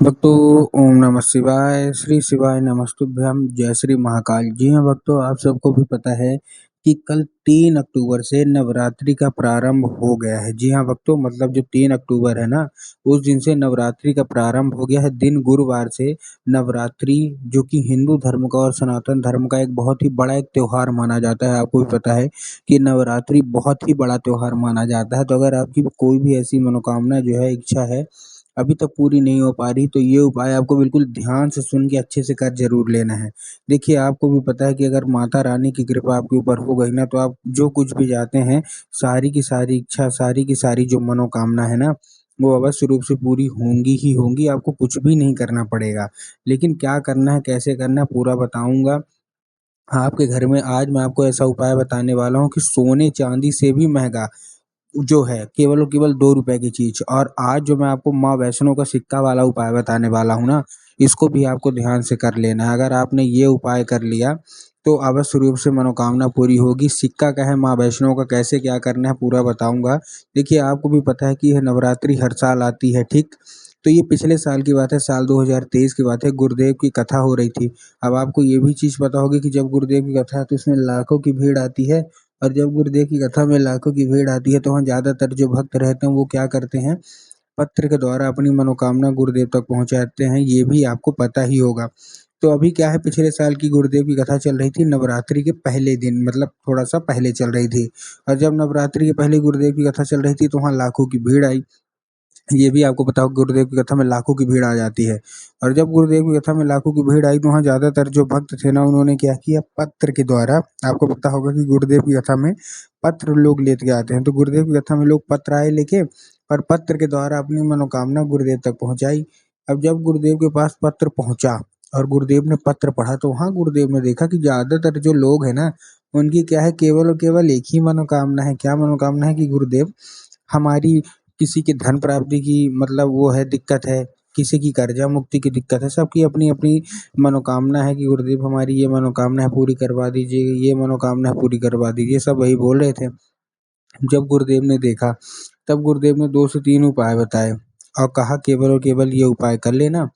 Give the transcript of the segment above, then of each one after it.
भक्तों, ओम नमः शिवाय, श्री शिवाय नमस्तुभ्यम, जय श्री महाकाल। जी हाँ भक्तों, आप सबको भी पता है कि कल 3 अक्टूबर से नवरात्रि का प्रारंभ हो गया है। जी हाँ भक्तों, मतलब जो 3 अक्टूबर है ना, उस दिन से नवरात्रि का प्रारंभ हो गया है। दिन गुरुवार से नवरात्रि, जो कि हिंदू धर्म का और सनातन धर्म का एक बहुत ही बड़ा एक त्योहार माना जाता है। आपको भी पता है कि नवरात्रि बहुत ही बड़ा त्योहार माना जाता है। तो अगर आपकी कोई भी ऐसी मनोकामना जो है, इच्छा है, अभी तक पूरी नहीं हो पा रही, तो ये उपाय आपको बिल्कुल ध्यान से सुन के अच्छे से कर ज़रूर लेना है। देखिए, आपको भी पता है कि अगर माता रानी की कृपा आपके ऊपर हो गई ना, तो आप जो कुछ भी चाहते हैं, सारी की सारी इच्छा, सारी की सारी जो मनोकामना है ना, वो अवश्य रूप से पूरी होंगी ही होंगी। आपको कुछ भी नहीं करना पड़ेगा। लेकिन क्या करना है, कैसे करना है, पूरा बताऊँगा। आपके घर में आज मैं आपको ऐसा उपाय बताने वाला हूँ कि सोने-चांदी से भी महँगा जो है केवल और केवल 2 रुपए की चीज़। और आज जो मैं आपको माँ वैष्णो का सिक्का वाला उपाय बताने वाला हूँ ना, इसको भी आपको ध्यान से कर लेना है। अगर आपने ये उपाय कर लिया, तो अवश्य रूप से मनोकामना पूरी होगी। सिक्का क्या है, माँ वैष्णो का कैसे क्या करना है, पूरा बताऊँगा। देखिए, आपको भी पता है कि यह नवरात्रि हर साल आती है, ठीक? तो ये पिछले साल की बात है, साल 2023 की बात है, गुरुदेव की कथा हो रही थी। अब आपको ये भी चीज़ पता होगी कि जब गुरुदेव की कथा है, तो उसमें लाखों की भीड़ आती है। और जब गुरुदेव की कथा में लाखों की भीड़ आती है, तो वहाँ ज़्यादातर जो भक्त रहते हैं, वो क्या करते हैं, पत्र के द्वारा अपनी मनोकामना गुरुदेव तक पहुँचाते हैं। ये भी आपको पता ही होगा। तो अभी क्या है, पिछले साल की गुरुदेव की कथा चल रही थी नवरात्रि के पहले दिन, मतलब थोड़ा-सा पहले चल रही थी। और जब नवरात्रि के पहले गुरुदेव की कथा चल रही थी, तो वहाँ लाखों की भीड़ आई। ये भी आपको पता होगा, गुरुदेव की कथा में लाखों की भीड़ आ जाती है। और जब गुरुदेव की कथा में लाखों की भीड़ आई, तो वहाँ ज़्यादातर जो भक्त थे ना, उन्होंने क्या किया, पत्र के द्वारा, आपको पता होगा कि गुरुदेव की कथा में पत्र लोग लेके आते हैं। तो गुरुदेव की कथा में लोग पत्र आए लेके, और पत्र के द्वारा अपनी मनोकामना गुरुदेव तक पहुँचाई। अब जब गुरुदेव के पास पत्र पहुँचा और गुरुदेव ने पत्र पढ़ा, तो वहाँ गुरुदेव ने देखा कि ज़्यादातर जो लोग हैं ना, उनकी क्या है, केवल और केवल एक ही मनोकामना है। क्या मनोकामना है कि गुरुदेव, हमारी किसी की धन प्राप्ति की मतलब वो है, दिक्कत है, किसी की कर्जा मुक्ति की दिक्कत है, सबकी अपनी-अपनी मनोकामना है कि गुरुदेव हमारी ये मनोकामना है पूरी करवा दीजिए, ये मनोकामना है पूरी करवा दीजिए, सब वही बोल रहे थे। जब गुरुदेव ने देखा, तब गुरुदेव ने 2 से 3 उपाय बताए और कहा केवल और केवल ये उपाय कर लेना,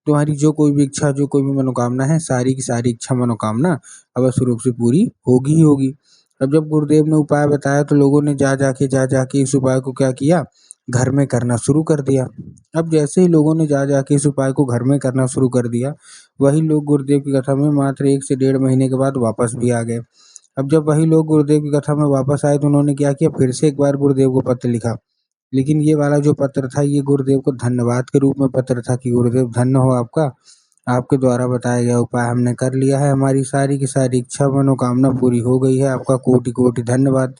तुम्हारी जो कोई भी इच्छा, जो कोई भी मनोकामना है, सारी की सारी इच्छा मनोकामना अवश्य रूप से पूरी होगी ही होगी। अब जब गुरुदेव ने उपाय बताया, तो लोगों ने जा जा के इस उपाय को क्या किया, घर में करना शुरू कर दिया। अब जैसे ही लोगों ने जा जा के इस उपाय को घर में करना शुरू कर दिया, वही लोग गुरुदेव की कथा में मात्र 1 से डेढ़ महीने के बाद वापस भी आ गए। अब जब वही लोग गुरुदेव की कथा में वापस आए, तो उन्होंने क्या किया, फिर से एक बार गुरुदेव को पत्र लिखा। लेकिन ये वाला जो पत्र था, ये गुरुदेव को धन्यवाद के रूप में पत्र था कि गुरुदेव धन्य हो आपका, आपके द्वारा बताया गया उपाय हमने कर लिया है, हमारी सारी की सारी इच्छा मनोकामना पूरी हो गई है, आपका कोटि-कोटि धन्यवाद।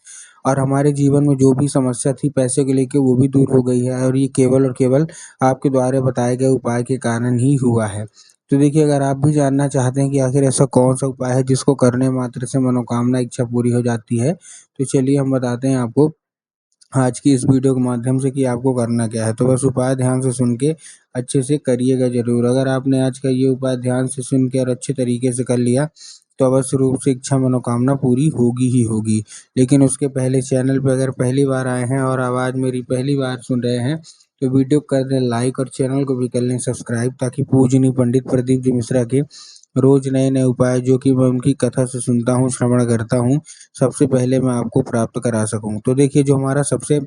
और हमारे जीवन में जो भी समस्या थी पैसे को लेके, वो भी दूर हो गई है, और ये केवल और केवल आपके द्वारा बताए गए उपाय के कारण ही हुआ है। तो देखिए, अगर आप भी जानना चाहते हैं कि आखिर ऐसा कौन-सा उपाय है जिसको करने मात्र से मनोकामना इच्छा पूरी हो जाती है, तो चलिए हम बताते हैं आपको आज की इस वीडियो के माध्यम से कि आपको करना क्या है। तो बस उपाय ध्यान से सुन के अच्छे से करिएगा ज़रूर। अगर आपने आज का ये उपाय ध्यान से सुन के और अच्छे तरीके से कर लिया, तो अवश्य रूप से इच्छा मनोकामना पूरी होगी ही होगी। लेकिन उसके पहले चैनल पे अगर पहली बार आए हैं और आवाज़ मेरी पहली बार सुन रहे हैं, तो वीडियो को कर दें लाइक और चैनल को भी कर लें सब्सक्राइब, ताकि पूजनीय पंडित प्रदीप जी मिश्रा के रोज़ नए-नए उपाय, जो कि मैं उनकी कथा से सुनता हूँ, श्रवण करता हूँ, सबसे पहले मैं आपको प्राप्त करा सकूँ। तो देखिए, जो हमारा सबसे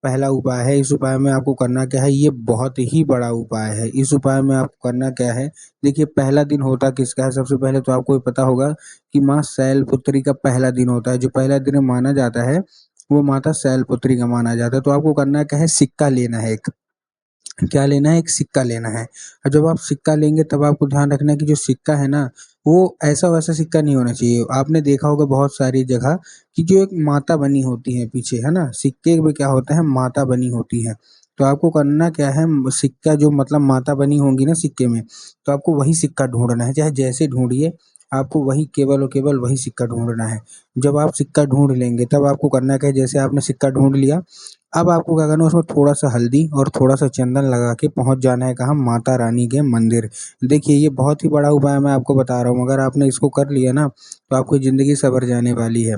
पहला उपाय है, इस उपाय में आपको करना क्या है, ये बहुत ही बड़ा उपाय है। इस उपाय में आपको करना क्या है, देखिए, पहला दिन होता किसका है, सबसे पहले तो आपको ये पता होगा कि माँ शैलपुत्री का पहला दिन होता है। जो पहला दिन माना जाता है, वो माता शैलपुत्री का माना जाता है। तो आपको करना क्या है, सिक्का लेना है एक। क्या लेना है, एक सिक्का लेना है। और जब आप सिक्का लेंगे, तब आपको ध्यान रखना है कि जो सिक्का है ना, वो ऐसा-वैसा सिक्का नहीं होना चाहिए। आपने देखा होगा बहुत सारी जगह कि जो एक माता बनी होती है पीछे, है ना? सिक्के में क्या होता है, माता बनी होती है। तो आपको करना क्या है, सिक्का जो मतलब माता बनी होंगी ना सिक्के में, तो आपको वही सिक्का ढूँढना है, चाहे जैसे ढूँढिए, आपको वही केवल और केवल वही सिक्का ढूँढना है। जब आप सिक्का ढूँढ लेंगे, तब आपको करना क्या है, जैसे आपने सिक्का ढूँढ लिया, अब आपको क्या करना है, उसमें थोड़ा-सा हल्दी और थोड़ा-सा चंदन लगा के पहुँच जाना है कहाँ, माता रानी के मंदिर। देखिए, ये बहुत ही बड़ा उपाय मैं आपको बता रहा हूँ, अगर आपने इसको कर लिया ना, तो आपकी ज़िंदगी सँवर जाने वाली है।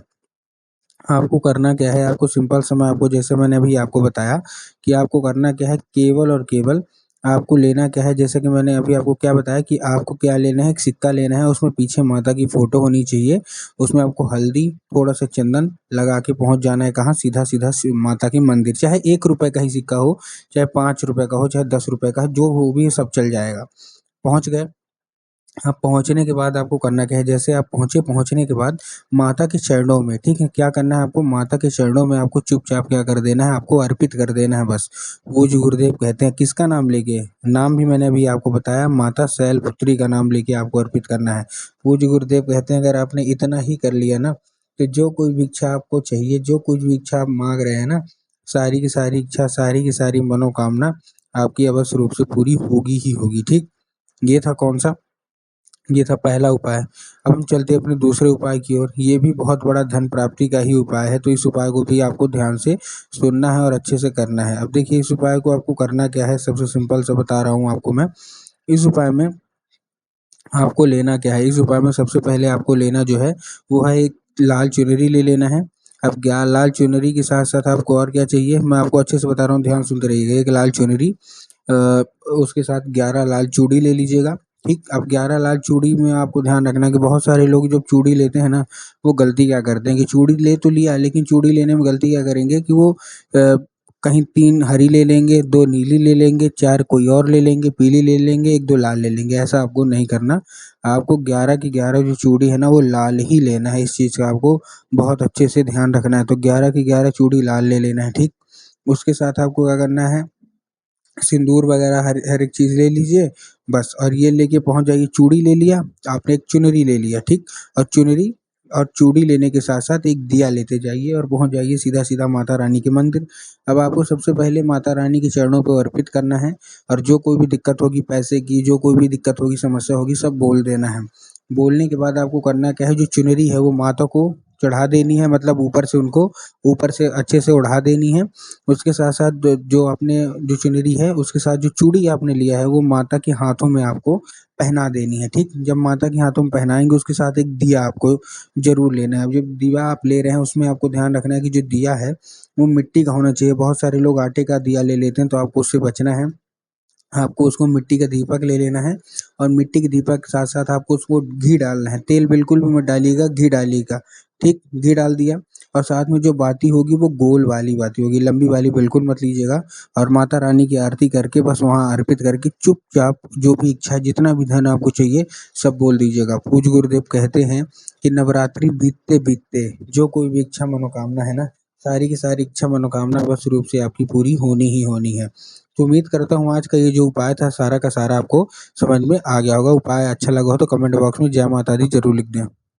आपको करना क्या है, आपको सिंपल सा मैं आपको, जैसे मैंने अभी आपको बताया कि आपको करना क्या है, केवल और केवल आपको लेना क्या है, जैसे कि मैंने अभी आपको क्या बताया कि आपको क्या लेना है, एक सिक्का लेना है, उसमें पीछे माता की फोटो होनी चाहिए, उसमें आपको हल्दी थोड़ा सा चंदन लगा के पहुंच जाना है कहाँ, सीधा सीधा माता के मंदिर, चाहे 1 रुपए का ही सिक्का हो, चाहे 5 रुपए का हो, चाहे 10 रुपए का, जो हो भी सब चल जाएगा। पहुंच गए। अब पहुँचने के बाद आपको करना क्या है, जैसे आप पहुँचने के बाद माता के चरणों में, ठीक है, क्या करना है आपको, माता के चरणों में आपको चुपचाप क्या कर देना है, आपको अर्पित कर देना है बस। पूज्य गुरुदेव कहते हैं किसका नाम लेके, नाम भी मैंने अभी आपको बताया, माता शैलपुत्री का नाम लेके आपको अर्पित करना है। पूज्य गुरुदेव कहते हैं अगर आपने इतना ही कर लिया ना, तो जो कोई भी इच्छा आपको चाहिए, जो कुछ भी इच्छा आप मांग रहे हैं ना, सारी की सारी इच्छा, सारी की सारी मनोकामना आपकी अवश्य रूप से पूरी होगी ही होगी। ठीक, ये था कौन सा, ये था पहला उपाय। अब हम चलते हैं अपने दूसरे उपाय की ओर। ये भी बहुत बड़ा धन प्राप्ति का ही उपाय है, तो इस उपाय को भी आपको ध्यान से सुनना है और अच्छे से करना है। अब देखिए इस उपाय को आपको करना क्या है, सबसे सिंपल सा बता रहा हूँ आपको मैं। इस उपाय में आपको लेना क्या है, इस उपाय में सबसे पहले आपको लेना जो है वो है एक लाल चुनरी ले लेना है। अब क्या, लाल चुनरी के साथ साथ आपको और क्या चाहिए, मैं आपको अच्छे से बता रहा हूँ, ध्यान सुनते रहिएगा। एक लाल चुनरी, अ, उसके साथ 11 लाल चूड़ी ले लीजिएगा। ठीक, अब 11 लाल चूड़ी में आपको ध्यान रखना है कि बहुत सारे लोग जब चूड़ी लेते हैं ना, वो गलती क्या करते हैं कि चूड़ी ले तो लिया, लेकिन चूड़ी लेने में गलती क्या करेंगे कि वो कहीं 3 हरी ले लेंगे, 2 नीली ले लेंगे, 4 कोई और ले लेंगे, पीली ले लेंगे, 1-2 लाल ले लेंगे। ऐसा आपको नहीं करना। आपको 11 की 11 जो चूड़ी है ना, वो लाल ही लेना है। इस चीज़ का आपको बहुत अच्छे से ध्यान रखना है। तो 11 की 11 चूड़ी लाल ले लेना है। ठीक, उसके साथ आपको क्या करना है, सिंदूर वगैरह हर एक चीज़ ले लीजिए बस, और ये लेके पहुंच जाइए। चूड़ी ले लिया आपने, एक चुनरी ले लिया, ठीक, और चुनरी और चूड़ी लेने के साथ साथ एक दिया लेते जाइए और पहुंच जाइए सीधा सीधा माता रानी के मंदिर। अब आपको सबसे पहले माता रानी के चरणों पर अर्पित करना है, और जो कोई भी दिक्कत होगी पैसे की, जो कोई भी दिक्कत होगी, समस्या होगी, सब बोल देना है। बोलने के बाद आपको करना क्या है, जो चुनरी है वो माता को चढ़ा देनी है, मतलब ऊपर से उनको ऊपर से अच्छे से ओढ़ा देनी है। उसके साथ साथ जो आपने जो चुनरी है उसके साथ जो चूड़ी आपने लिया है वो माता के हाथों में आपको पहना देनी है। ठीक, जब माता के हाथों में पहनाएंगे उसके साथ एक दिया आपको जरूर लेना है। अब जब दिया आप ले रहे हैं उसमें आपको ध्यान रखना है कि जो दिया है वो मिट्टी का होना चाहिए। बहुत सारे लोग आटे का दिया ले लेते हैं, तो आपको उससे बचना है। आपको उसको मिट्टी का दीपक ले लेना है, और मिट्टी के दीपक के साथ साथ आपको उसको घी डालना है। तेल बिल्कुल भी मत डालिएगा, घी डालिएगा। ठीक, घी डाल दिया, और साथ में जो बाती होगी वो गोल वाली बाती होगी, लंबी वाली बिल्कुल मत लीजिएगा। और माता रानी की आरती करके बस वहाँ अर्पित करके चुपचाप जो भी इच्छा, जितना भी धन आपको चाहिए सब बोल दीजिएगा। पूज्य गुरुदेव कहते हैं कि नवरात्रि बीतते बीतते जो कोई भी इच्छा मनोकामना है ना, सारी की सारी इच्छा मनोकामना बस रूप से आपकी पूरी होनी ही होनी है। तो उम्मीद करता हूँ आज का ये जो उपाय था सारा का सारा आपको समझ में आ गया होगा। उपाय अच्छा लगा हो तो कमेंट बॉक्स में जय माता दी जरूर लिख दें।